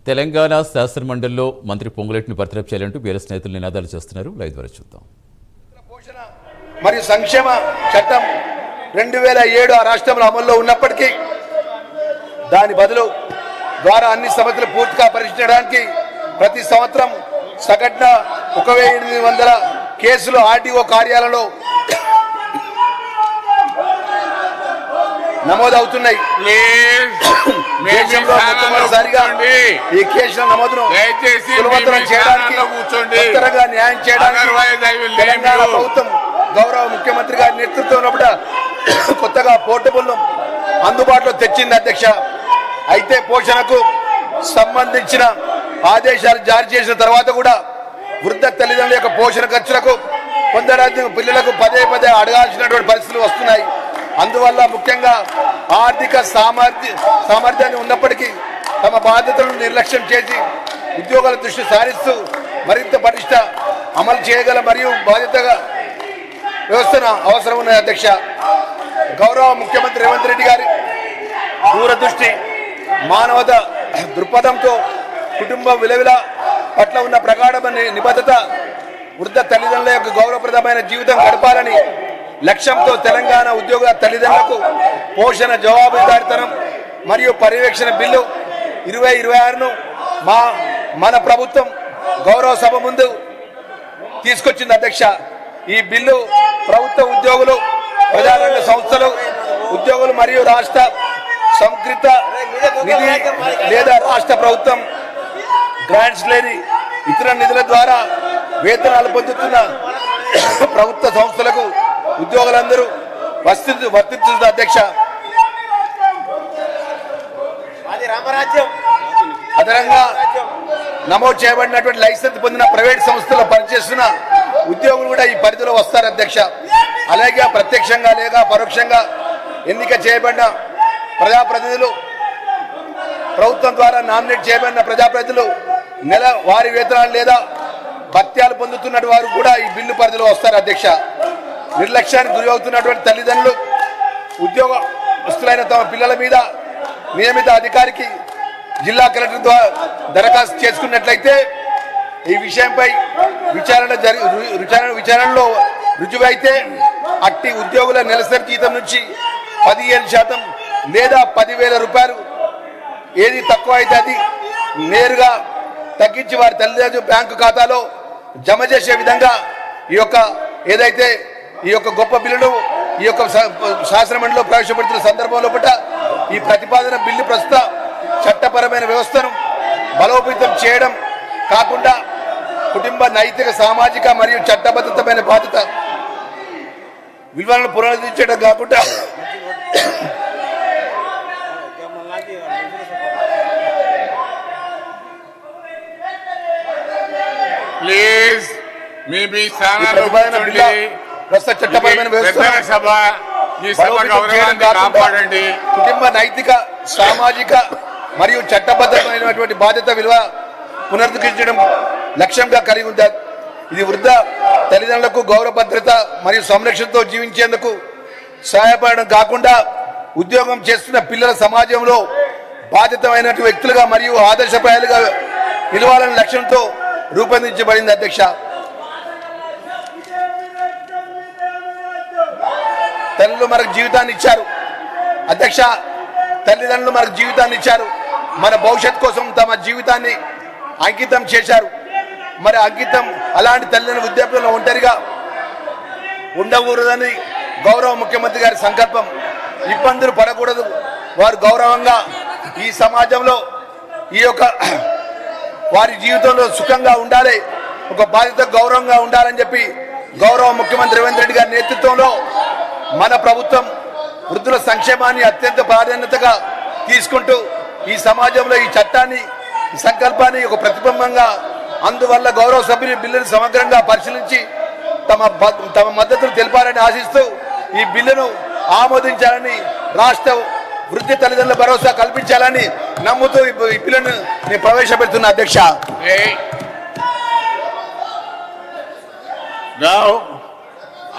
తెలంగాణ శాసనమండలిలో మంత్రి పొంగులేటిని బర్తరఫ్ చేయాలంటూ బీఆర్ఎస్ నేతలు నినాదాలు చేస్తున్నారు. లైవ్ ద్వారా చూద్దాం. పోషణ మరియు సంక్షేమ చట్టం 2007 ఆ రాష్ట్రంలో అమల్లో ఉన్నప్పటికీ దాని బదులు ద్వారా అన్ని సమస్యలు పూర్తిగా పరిష్కరించడానికి ప్రతి సంవత్సరం సగటున 1800 కేసులు ఆర్టీఓ కార్యాలయంలో నమోదవుతున్నాయి. దేశంలో మొట్టమొదటిసారిగా ఈ కేసుల నమోదును సులభతరం చేయడానికి ఉత్తరంగా న్యాయం చేయడానికి తెలంగాణ ప్రభుత్వం గౌరవ ముఖ్యమంత్రి గారి నేతృత్వంలో కొత్తగా పోర్టబుల్ అందుబాటులో తెచ్చింది అధ్యక్ష. అయితే పోషణకు సంబంధించిన ఆదేశాలు జారీ చేసిన తర్వాత కూడా వృద్ధ తల్లిదండ్రుల యొక్క పోషణ ఖర్చులకు కొందరు పిల్లలకు పదే అడగాల్సినటువంటి పరిస్థితులు వస్తున్నాయి. అందువల్ల ముఖ్యంగా ఆర్థిక సామర్థ్యాన్ని ఉన్నప్పటికీ తమ బాధ్యతలను నిర్లక్ష్యం చేసి ఉద్యోగాల దృష్టి సారిస్తూ మరింత పటిష్ట అమలు చేయగల మరియు బాధ్యతగా వ్యవస్థను అవసరం ఉన్నది అధ్యక్ష. గౌరవ ముఖ్యమంత్రి రేవంత్ రెడ్డి గారి దూరదృష్టి మానవత దృక్పథంతో కుటుంబ విలువల పట్ల ఉన్న ప్రగాఢమైన నిబద్ధత వృద్ధ తల్లిదండ్రుల యొక్క గౌరవప్రదమైన జీవితం గడపాలని లక్ష్యంతో తెలంగాణ ఉద్యోగ తల్లిదండ్రులకు పోషణ జవాబుదారితనం మరియు పర్యవేక్షణ బిల్లు 2026ను మన ప్రభుత్వం గౌరవ సభ ముందు తీసుకొచ్చింది అధ్యక్ష. ఈ బిల్లు ప్రభుత్వ ఉద్యోగులు, ప్రజారంగ సంస్థలు, ఉద్యోగులు మరియు రాష్ట్ర సంకృత నిధి లేదా రాష్ట్ర ప్రభుత్వం గ్రాంట్స్ లేని ఇతర నిధుల ద్వారా వేతనాలు పొందుతున్న ప్రభుత్వ సంస్థలకు ఉద్యోగులందరూ వర్తిస్తుంది అధ్యక్ష. అదనంగా నమోదు చేయబడినటువంటి లైసెన్స్ పొందిన ప్రైవేట్ సంస్థల్లో పనిచేస్తున్న ఉద్యోగులు కూడా ఈ పరిధిలో వస్తారు అధ్యక్ష. అలాగే ప్రత్యక్షంగా లేదా పరోక్షంగా ఎన్నిక చేయబడిన ప్రజాప్రతినిధులు, ప్రభుత్వం ద్వారా నామినేట్ చేయబడిన ప్రజాప్రతినిధులు నెల వారి వేతనాలు లేదా భత్యాలు పొందుతున్న వారు కూడా ఈ బిల్లు పరిధిలో వస్తారు అధ్యక్ష. నిర్లక్ష్యానికి గురి అవుతున్నటువంటి తల్లిదండ్రులు ఉద్యోగస్తులైన తమ పిల్లల మీద నియమిత అధికారికి జిల్లా కలెక్టర్ ద్వారా దరఖాస్తు చేసుకున్నట్లయితే ఈ విషయంపై విచారణలో రుజువైతే అట్టి ఉద్యోగుల నెలసరి జీతం నుంచి 15% లేదా 10,000 రూపాయలు ఏది తక్కువ అయితే అది నేరుగా తగ్గించి వారి తల్లిదండ్రుల బ్యాంకు ఖాతాలో జమ చేసే విధంగా ఈ యొక్క గొప్ప బిల్లును ఈ యొక్క శాసనమండలిలో ప్రవేశపెడుతున్న సందర్భంలో ఈ ప్రతిపాదన బిల్లు ప్రస్తుత చట్టపరమైన వ్యవస్థను బలోపేతం చేయడం కాకుండా కుటుంబ నైతిక, సామాజిక మరియు చట్టబద్ధమైన బాధ్యత విలువలను పునరుద్ధరించడం కాకుండా ప్లీజ్ చట్టపరమైన కాపాడండి. కుటుంబ నైతిక, సామాజిక మరియు చట్టబద్ధమైనటువంటి బాధ్యత విలువ పునరుద్ధరించడం లక్ష్యంగా కలిగి ఉంది. ఇది వృద్ధ తల్లిదండ్రులకు గౌరవ భద్రత మరియు సంరక్షణతో జీవించేందుకు సహాయపడడం కాకుండా ఉద్యోగం చేస్తున్న పిల్లల సమాజంలో బాధ్యతమైన వ్యక్తులుగా మరియు ఆదర్శప్రాయాలుగా నిలవాలనే లక్ష్యంతో రూపొందించబడింది అధ్యక్ష. తల్లులు మనకు జీవితాన్ని ఇచ్చారు అధ్యక్ష. తల్లిదండ్రులు మనకు జీవితాన్ని ఇచ్చారు. మన భవిష్యత్ కోసం తమ జీవితాన్ని అంకితం చేశారు. మరి అంకితం అలాంటి తల్లిదండ్రుల వృద్ధాప్యంలో ఒంటరిగా ఉండకూడదని గౌరవ ముఖ్యమంత్రి గారి సంకల్పం. ఇబ్బందులు పడకూడదు, వారు గౌరవంగా ఈ సమాజంలో వారి జీవితంలో సుఖంగా ఉండాలి, ఒక బాధ్యత గౌరవంగా ఉండాలని చెప్పి గౌరవ ముఖ్యమంత్రి రేవంత్ రెడ్డి గారి నేతృత్వంలో మన ప్రభుత్వం వృద్ధుల సంక్షేమాన్ని అత్యంత ప్రాధాన్యతగా తీసుకుంటూ ఈ సమాజంలో ఈ చట్టాన్ని, ఈ సంకల్పాన్ని ఒక ప్రతిబింబంగా, అందువల్ల గౌరవ సభ్యులు బిల్లును సమగ్రంగా పరిశీలించి తమ మద్దతును తెలిపాలని ఆశిస్తూ ఈ బిల్లును ఆమోదించాలని, రాష్ట్ర వృద్ధి తల్లిదండ్రుల భరోసా కల్పించాలని నమ్ముతూ ఈ బిల్లును నేను ప్రవేశపెడుతున్నా అధ్యక్ష.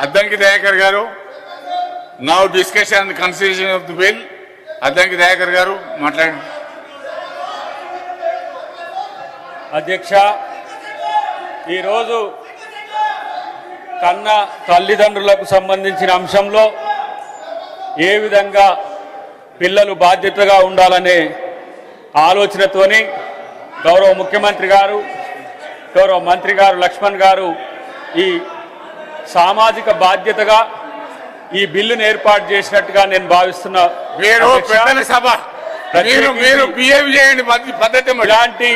అద్దంకి దయాకర్ గారు, now discussion consideration of the bill. Addanki Dayakar గారు మాట్లాడండి. అధ్యక్ష, ఈరోజు కన్న తల్లిదండ్రులకు సంబంధించిన అంశంలో ఏ విధంగా పిల్లలు బాధ్యతగా ఉండాలనే ఆలోచనతోని గౌరవ ముఖ్యమంత్రి గారు, గౌరవ మంత్రి గారు లక్ష్మణ్ గారు ఈ సామాజిక బాధ్యతగా ఈ బిల్లును ఏర్పాటు చేసినట్టుగా నేను భావిస్తున్నా. మీరు పెద్దల సభ, మీరు బిహేవ్ చేయండి పద్ధతి. ఇలాంటి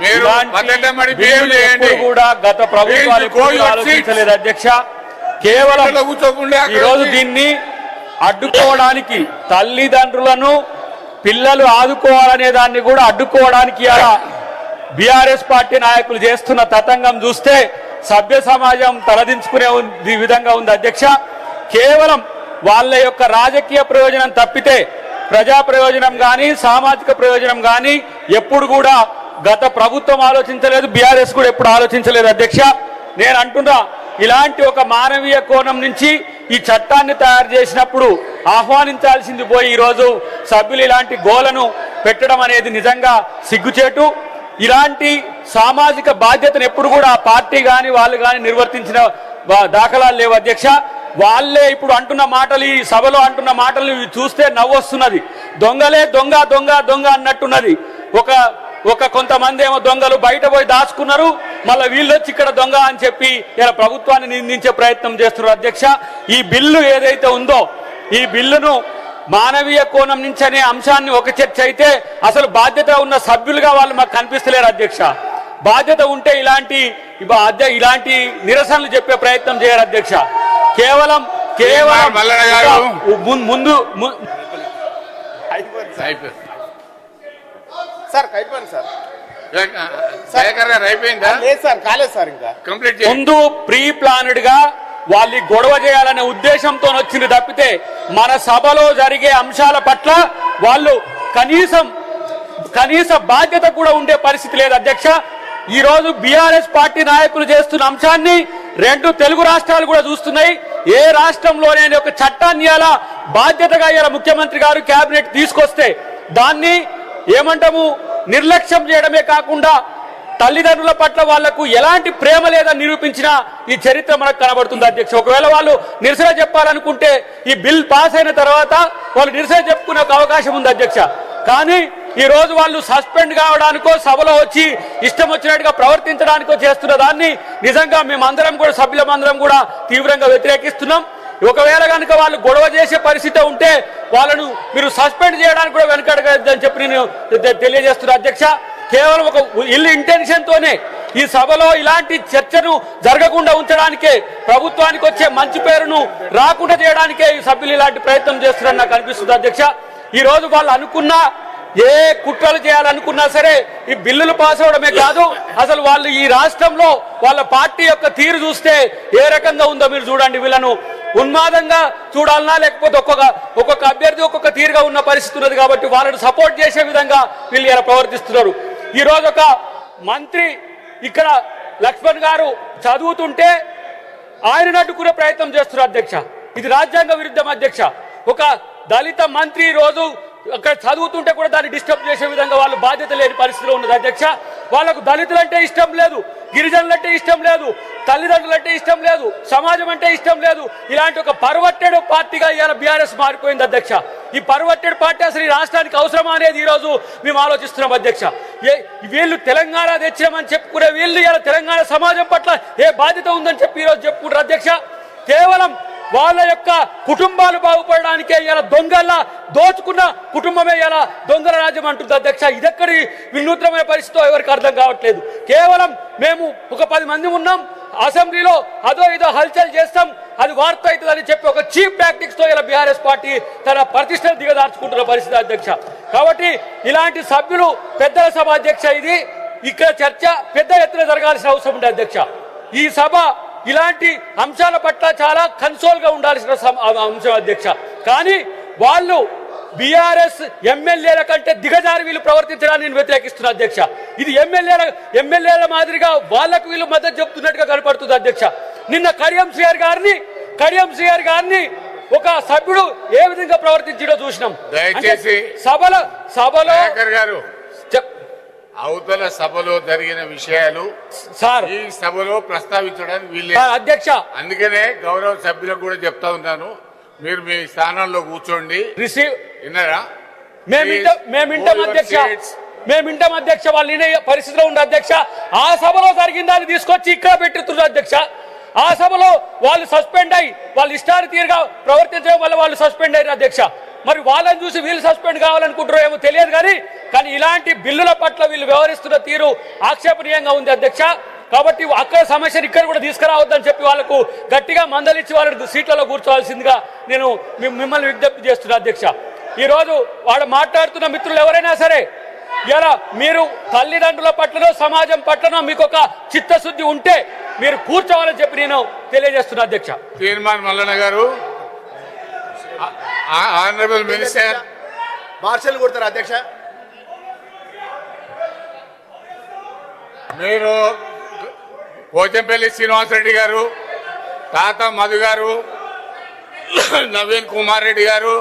మీరు పద్ధతి బిహేవ్ చేయండి. కూడా గత ప్రభుత్వాలు ఎప్పుడూ ఆలోచించలేదు అధ్యక్ష. కేవలం ఈ రోజు దీన్ని అడ్డుకోవడానికి, తల్లిదండ్రులను పిల్లలు ఆదుకోవాలనే దాన్ని కూడా అడ్డుకోవడానికి అలా బీఆర్ఎస్ పార్టీ నాయకులు చేస్తున్న తతంగం చూస్తే సభ్య సమాజం తలదించుకునే విధంగా ఉంది అధ్యక్ష. కేవలం వాళ్ళ యొక్క రాజకీయ ప్రయోజనం తప్పితే ప్రజా ప్రయోజనం కానీ సామాజిక ప్రయోజనం కానీ ఎప్పుడు కూడా గత ప్రభుత్వం ఆలోచించలేదు, బీఆర్ఎస్ కూడా ఎప్పుడు ఆలోచించలేదు అధ్యక్ష. నేను అంటున్నా, ఇలాంటి ఒక మానవీయ కోణం నుంచి ఈ చట్టాన్ని తయారు చేసినప్పుడు ఆహ్వానించాల్సింది పోయి ఈరోజు సభ్యులు ఇలాంటి గోలను పెట్టడం అనేది నిజంగా సిగ్గుచేటు. ఇలాంటి సామాజిక బాధ్యతను ఎప్పుడు కూడా ఆ పార్టీ కానీ వాళ్ళు కానీ నిర్వర్తించిన దాఖలాలు లేవు అధ్యక్ష. వాళ్ళే ఇప్పుడు అంటున్న మాటలు, ఈ సభలో అంటున్న మాటలు చూస్తే నవ్వొస్తున్నది. దొంగలే దొంగ దొంగ దొంగ అన్నట్టున్నది. ఒక కొంతమంది ఏమో దొంగలు బయట పోయి దాచుకున్నారు, మళ్ళీ వీళ్ళు వచ్చి ఇక్కడ దొంగ అని చెప్పి ఇలా ప్రభుత్వాన్ని నిందించే ప్రయత్నం చేస్తున్నారు అధ్యక్ష. ఈ బిల్లు ఏదైతే ఉందో ఈ బిల్లును మానవీయ కోణం నుంచి అనే అంశాన్ని ఒక చర్చ అయితే అసలు బాధ్యత ఉన్న సభ్యులుగా వాళ్ళు మాకు కనిపిస్తలేరు అధ్యక్ష. బాధ్యత ఉంటే ఇలాంటి నిరసనలు చెప్పే ప్రయత్నం చేయరు అధ్యక్ష. కేవలం ముందు సార్ అయిపోయింది సార్. అయిపోయిందా? లేదు సార్, కాలేదు సార్. ఇంకా కంప్లీట్ ముందు ప్రీ ప్లానెడ్ గా వాళ్ళు గొడవ చేయాలనే ఉద్దేశంతో వచ్చింది తప్పితే మన సభలో జరిగే అంశాల పట్ల వాళ్ళు కనీస బాధ్యత కూడా ఉండే పరిస్థితి లేదు అధ్యక్ష. ఈ రోజు బీఆర్ఎస్ పార్టీ నాయకులు చేస్తున్న అంశాన్ని 2 తెలుగు రాష్ట్రాలు కూడా చూస్తున్నాయి. ఏ రాష్ట్రంలోనే ఒక చట్టాన్ని ఇలా బాధ్యతగా ఇలా ముఖ్యమంత్రి గారు కేబినెట్ తీసుకొస్తే దాన్ని ఏమంటాము నిర్లక్ష్యం చేయడమే కాకుండా తల్లిదండ్రుల పట్ల వాళ్లకు ఎలాంటి ప్రేమ లేదని నిరూపించిన ఈ చరిత్ర మనకు కనబడుతుంది అధ్యక్ష. ఒకవేళ వాళ్ళు నిరసన చెప్పాలనుకుంటే ఈ బిల్ పాస్ అయిన తర్వాత వాళ్ళు నిరసన చెప్పుకునే అవకాశం ఉంది అధ్యక్ష. కానీ ఈ రోజు వాళ్ళు సస్పెండ్ కావడానికో సభలో వచ్చి ఇష్టం వచ్చినట్టుగా ప్రవర్తించడానికో చేస్తున్న దాన్ని నిజంగా మేమందరం కూడా సభ్యులమందరం కూడా తీవ్రంగా వ్యతిరేకిస్తున్నాం. ఒకవేళ కనుక వాళ్ళు గొడవ చేసే పరిస్థితి ఉంటే వాళ్ళను మీరు సస్పెండ్ చేయడానికి కూడా వెనకడగదని చెప్పి నేను తెలియజేస్తున్నా అధ్యక్ష. కేవలం ఒక ఇల్లు ఇంటెన్షన్ తోనే ఈ సభలో ఇలాంటి చర్చను జరగకుండా ఉంచడానికే, ప్రభుత్వానికి వచ్చే మంచి పేరును రాకుండా చేయడానికే ఈ సభ్యులు ఇలాంటి ప్రయత్నం చేస్తున్నారని నాకు అనిపిస్తుంది అధ్యక్ష. ఈ రోజు వాళ్ళు అనుకున్న ఏ కుట్రలు చేయాలనుకున్నా సరే ఈ బిల్లులు పాస్ అవడమే కాదు, అసలు వాళ్ళు ఈ రాష్ట్రంలో వాళ్ళ పార్టీ యొక్క తీరు చూస్తే ఏ రకంగా ఉందో మీరు చూడండి. వీళ్ళను ఉన్మాదంగా చూడాలన్నా లేకపోతే ఒక్కొక్క అభ్యర్థి ఒక్కొక్క తీరుగా ఉన్న పరిస్థితి ఉన్నది. కాబట్టి వాళ్ళని సపోర్ట్ చేసే విధంగా వీళ్ళు ఇలా ప్రవర్తిస్తున్నారు. ఈ రోజు ఒక మంత్రి ఇక్కడ లక్ష్మణ్ గారు చదువుతుంటే ఆయనను అడ్డుకునే ప్రయత్నం చేస్తున్నారు అధ్యక్ష. ఇది రాజ్యాంగ విరుద్ధం అధ్యక్ష. ఒక దళిత మంత్రి రోజు అక్కడ చదువుతుంటే కూడా దాన్ని డిస్టర్బ్ చేసే విధంగా వాళ్ళు బాధ్యత లేని పరిస్థితిలో ఉన్నది అధ్యక్ష. వాళ్ళకు దళితులంటే ఇష్టం లేదు, గిరిజనులంటే ఇష్టం లేదు, తల్లిదండ్రులంటే ఇష్టం లేదు, సమాజం అంటే ఇష్టం లేదు. ఇలాంటి ఒక పర్వర్టెడ్ పార్టీగా ఇవాళ బీఆర్ఎస్ మారిపోయింది అధ్యక్ష. ఈ పర్వర్టెడ్ పార్టీ అసలు ఈ రాష్ట్రానికి అవసరమా అనేది ఈ రోజు మేము ఆలోచిస్తున్నాం అధ్యక్ష. వీళ్ళు తెలంగాణ తెచ్చామని చెప్పుకునే వీళ్ళు ఇలా తెలంగాణ సమాజం పట్ల ఏ బాధ్యత ఉందని చెప్పి ఈరోజు చెప్పుకుంటారు అధ్యక్ష. కేవలం వాళ్ళ యొక్క కుటుంబాలు బాగుపడడానికే ఇలా దొంగల్లా దోచుకున్న కుటుంబమే ఇలా దొంగల రాజ్యం అంటుంది అధ్యక్ష. ఇదెక్కడి వినూత్నమైన పరిస్థితితో ఎవరికి అర్థం కావట్లేదు. కేవలం మేము ఒక 10 మంది ఉన్నాం, అసెంబ్లీలో అదో ఇదో హల్చల్ చేస్తాం, అది వార్త అవుతుందని చెప్పి ఒక చీప్ టాక్టిక్స్ తో ఇలా బీఆర్ఎస్ పార్టీ తన ప్రతిష్టను దిగదార్చుకుంటున్న పరిస్థితి అధ్యక్ష. కాబట్టి ఇలాంటి సభ్యులు పెద్దల సభ అధ్యక్ష, ఇది ఇక్కడ చర్చ పెద్ద ఎత్తున జరగాల్సిన అవసరం ఉంది అధ్యక్ష. ఈ సభ ఇలాంటి అంశాల పట్ల చాలా కన్సోల్ గా ఉండాల్సిన అంశం అధ్యక్ష. కానీ వాళ్ళు బీఆర్ఎస్ ఎమ్మెల్యేల కంటే దిగజారి వీళ్ళు ప్రవర్తించడాన్ని నేను వ్యతిరేకిస్తున్నా అధ్యక్ష. ఇది ఎమ్మెల్యేల మాదిరిగా వాళ్ళకు వీళ్ళు మద్దతు చెప్తున్నట్టుగా కనపడుతుంది అధ్యక్ష. నిన్న కడియం శ్రీహరి గారిని ఒక సభ్యుడు ఏ విధంగా ప్రవర్తించడో చూసినాం. దయచేసి సభలో గారు అవతల సభలో జరిగిన విషయాలు సార్ ఈ సభలో ప్రస్తావించడానికి వీళ్ళే. సార్ అధ్యక్ష, అందుకనే గౌరవ సభ్యులకు కూడా చెప్తా ఉన్నాను, మీరు మీ స్థానంలో కూర్చోండి. రిసీవ్ విన్నారా? మేమింటాం అధ్యక్ష, వాళ్ళు వినే పరిస్థితిలో ఉండే అధ్యక్ష. ఆ సభలో జరిగిన దాన్ని తీసుకొచ్చి ఇక్కడ పెట్టుతున్నారు అధ్యక్ష. ఆ సభలో వాళ్ళు సస్పెండ్ అయ్యి వాళ్ళు ఇష్టానుతీరుగా ప్రవర్తించడం వల్ల వాళ్ళు సస్పెండ్ అయ్యారు అధ్యక్ష. మరి వాళ్ళని చూసి వీళ్ళు సస్పెండ్ కావాలనుకుంటారో ఏమో తెలియదు కానీ ఇలాంటి బిల్లుల పట్ల వీళ్ళు వ్యవహరిస్తున్న తీరు ఆక్షేపణీయంగా ఉంది అధ్యక్ష. కాబట్టి అక్కడ సమస్యను ఇక్కడ కూడా తీసుకురావద్దని చెప్పి వాళ్ళకు గట్టిగా మందలిచ్చి వాళ్ళని సీట్లలో కూర్చోవాల్సిందిగా నేను మిమ్మల్ని విజ్ఞప్తి చేస్తున్నా అధ్యక్ష. ఈరోజు వాడు మాట్లాడుతున్న మిత్రులు ఎవరైనా సరే ఇలా మీరు తల్లిదండ్రుల పట్లనో సమాజం పట్లనో మీకు ఒక చిత్తశుద్ధి ఉంటే మీరు కూర్చోవాలని చెప్పి నేను తెలియజేస్తున్నా అధ్యక్ష. తీర్మాన్ మల్లన్న గారు, ఆనరబుల్ మినిస్టర్. మార్షల్ కొడతారు అధ్యక్ష. మీరు పోచంపల్లి శ్రీనివాసరెడ్డి గారు, తాత మధు గారు, నవీన్ కుమార్ రెడ్డి గారు,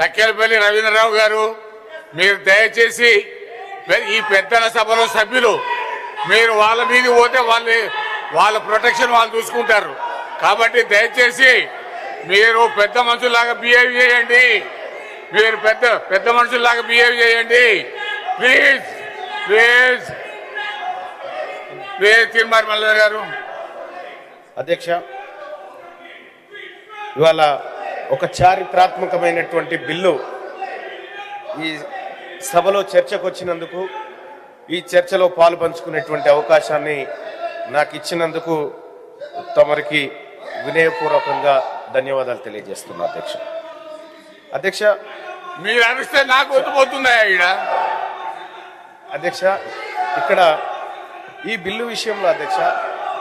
తక్కేలపల్లి రవీంద్రరావు గారు, మీరు దయచేసి ఈ పెద్దల సభలో సభ్యులు మీరు వాళ్ళ మీద పోతే వాళ్ళ ప్రొటెక్షన్ వాళ్ళు చూసుకుంటారు. కాబట్టి దయచేసి మీరు పెద్ద మనుషుల్లాగా బిహేవ్ చేయండి. మీరు పెద్ద మనుషుల్లాగా బిహేవ్ చేయండి. ప్లీజ్ ప్లీజ్ ప్లీజ్. తీర్మాన్ మల్లన్న గారు. అధ్యక్ష, ఇవాళ ఒక చారిత్రాత్మకమైనటువంటి బిల్లు ఈ సభలో చర్చకు వచ్చినందుకు, ఈ చర్చలో పాలు పంచుకునేటువంటి అవకాశాన్ని నాకు ఇచ్చినందుకు తమరికి వినయపూర్వకంగా ధన్యవాదాలు తెలియజేస్తున్నా అధ్యక్ష. అధ్యక్ష, మీరు అరిస్తే నాకు వద్దుపోతుందా ఈడ? అధ్యక్ష, ఇక్కడ ఈ బిల్లు విషయంలో అధ్యక్ష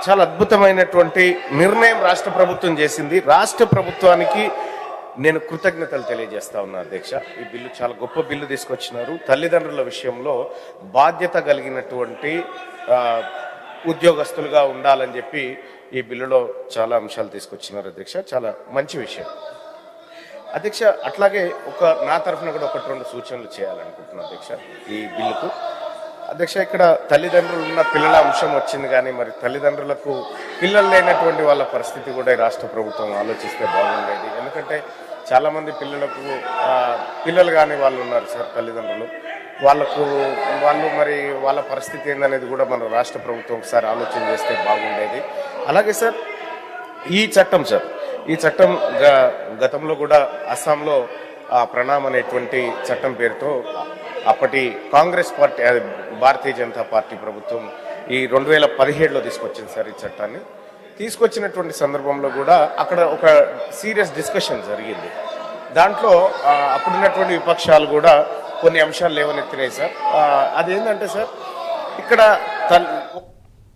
చాలా అద్భుతమైనటువంటి నిర్ణయం రాష్ట్ర ప్రభుత్వం చేసింది. రాష్ట్ర ప్రభుత్వానికి నేను కృతజ్ఞతలు తెలియజేస్తా ఉన్నా అధ్యక్ష. ఈ బిల్లు చాలా గొప్ప బిల్లు తీసుకొచ్చినారు. తల్లిదండ్రుల విషయంలో బాధ్యత కలిగినటువంటి ఉద్యోగస్తులుగా ఉండాలని చెప్పి ఈ బిల్లులో చాలా అంశాలు తీసుకొచ్చినారు అధ్యక్ష. చాలా మంచి విషయం అధ్యక్ష. అట్లాగే నా తరఫున కూడా 1-2 సూచనలు చేయాలనుకుంటున్నాను అధ్యక్ష ఈ బిల్లుకు. అధ్యక్ష, ఇక్కడ తల్లిదండ్రులు ఉన్న పిల్లల అంశం వచ్చింది, కానీ మరి తల్లిదండ్రులకు పిల్లలు లేనటువంటి వాళ్ళ పరిస్థితి కూడా ఈ రాష్ట్ర ప్రభుత్వం ఆలోచిస్తే బాగుండేది. ఎందుకంటే చాలామంది పిల్లలు కానీ వాళ్ళు ఉన్నారు సార్, తల్లిదండ్రులు. వాళ్ళు మరి వాళ్ళ పరిస్థితి ఏందనేది కూడా మన రాష్ట్ర ప్రభుత్వం ఒకసారి ఆలోచన చేస్తే బాగుండేది. అలాగే సార్ ఈ చట్టం గతంలో కూడా అస్సాంలో ప్రణామ్ అనేటువంటి చట్టం పేరుతో అప్పటి కాంగ్రెస్ పార్టీ, భారతీయ జనతా పార్టీ ప్రభుత్వం ఈ 2017లో తీసుకొచ్చింది సార్. ఈ చట్టాన్ని తీసుకొచ్చినటువంటి సందర్భంలో కూడా అక్కడ ఒక సీరియస్ డిస్కషన్ జరిగింది. దాంట్లో అప్పుడున్నటువంటి విపక్షాలు కూడా కొన్ని అంశాలు లేవనెత్తినాయి సార్. అదేంటంటే సార్, ఇక్కడ